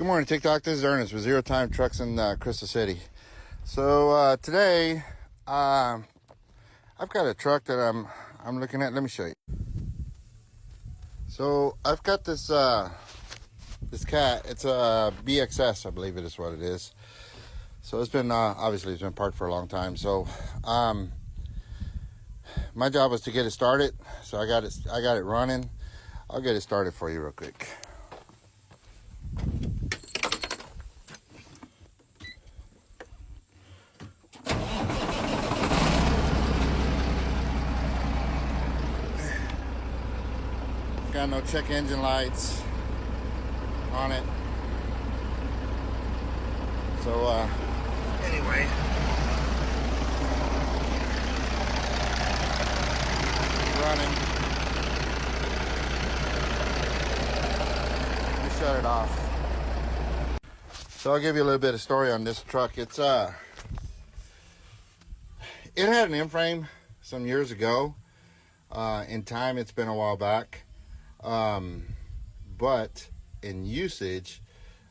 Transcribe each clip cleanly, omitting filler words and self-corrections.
Good morning, TikTok. This is Ernest with Zero Time Trucks in Crystal City. So today, I've got a truck that I'm looking at. Let me show you. So I've got this this cat. It's a BXS, I believe it is what it is. So it's been obviously it's been parked for a long time. So my job was to get it started. So I got it running. I'll get it started for you real quick. Got no check engine lights on it. So anyway, running. Let me shut it off. So I'll give you a little bit of story on this truck. It had an M-frame some years ago. In time, it's been a while back. But in usage,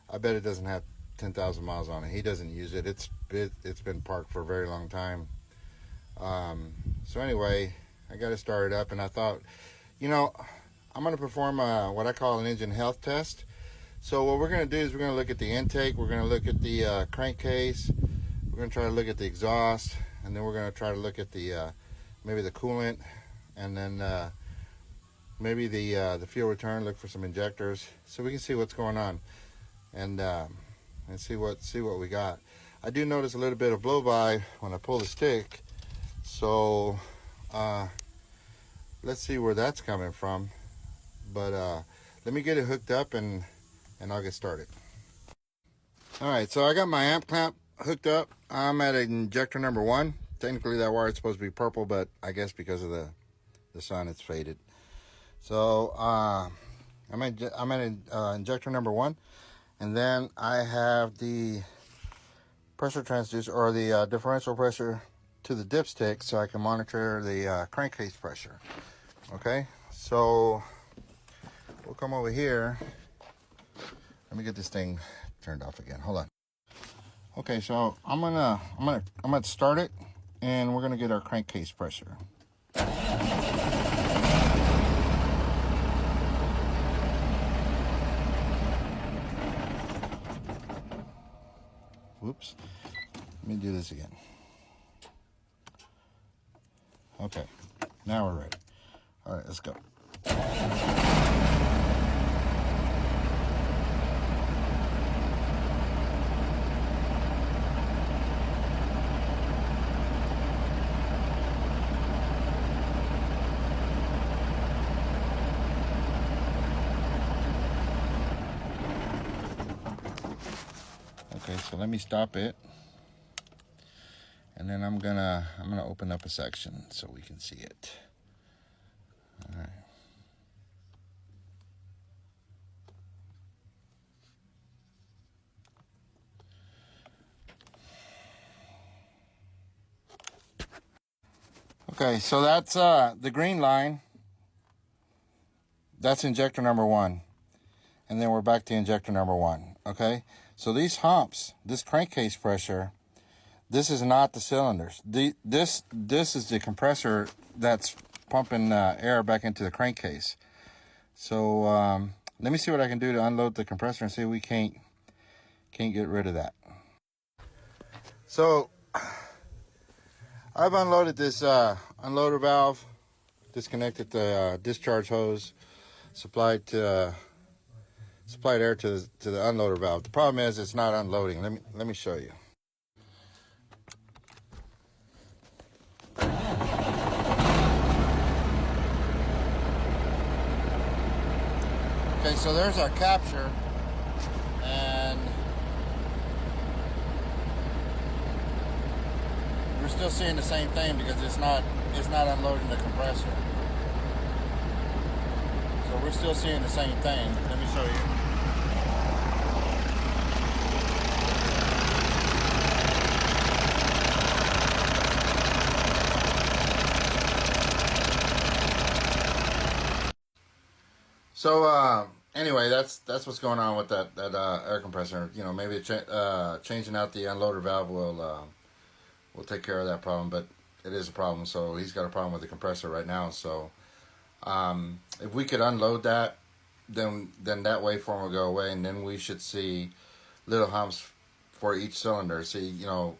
I bet it doesn't have 10,000 miles on it. He doesn't use it. It's been parked for a very long time. So anyway, I got it started up, and I thought, I'm going to perform what I call an engine health test. So what we're going to do is we're going to look at the intake. We're going to look at the crankcase. We're going to try to look at the exhaust, and then we're going to try to look at the maybe the coolant, and then maybe the fuel return. Look for some injectors so we can see what's going on, and see what we got. I do notice a little bit of blow by when I pull the stick, so let's see where that's coming from. But let me get it hooked up and I'll get started. All right, so I got my amp clamp hooked up. I'm at injector number 1. Technically that wire is supposed to be purple, but I guess because of the sun it's faded. So I'm at injector number 1, and then I have the pressure transducer, or the differential pressure, to the dipstick so I can monitor the crankcase pressure. Okay, so we'll come over here. Let me get this thing turned off again. Hold on. Okay, so I'm gonna start it, and we're gonna get our crankcase pressure. Whoops. Let me do this again. Okay. Now we're ready. All right, let's go. Okay, so let me stop it, and then I'm gonna open up a section so we can see it. All right. Okay, so that's the green line. That's injector number 1, and then we're back to injector number 1. Okay, so these humps, this crankcase pressure, this is not the cylinders. This is the compressor that's pumping air back into the crankcase. So let me see what I can do to unload the compressor and see if we can't get rid of that. So I've unloaded this unloader valve, disconnected the discharge hose, supplied air to the unloader valve. The problem is it's not unloading. Let me show you. Okay, so there's our capture, and we're still seeing the same thing because it's not unloading the compressor. So we're still seeing the same thing. Let me show you. So anyway, that's what's going on with that air compressor. You know, maybe changing out the unloader valve will take care of that problem, but it is a problem. So he's got a problem with the compressor right now. So if we could unload that, then that waveform will go away, and then we should see little humps for each cylinder. See, you know,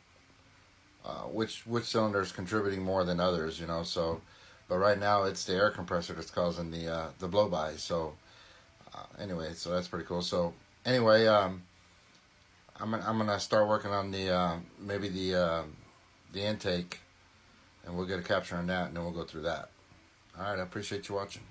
which cylinder is contributing more than others. You know, so. But right now it's the air compressor that's causing the blow by. So anyway, so that's pretty cool. So anyway, I'm gonna start working on the maybe the intake, and we'll get a capture on that, and then we'll go through that. All right, I appreciate you watching.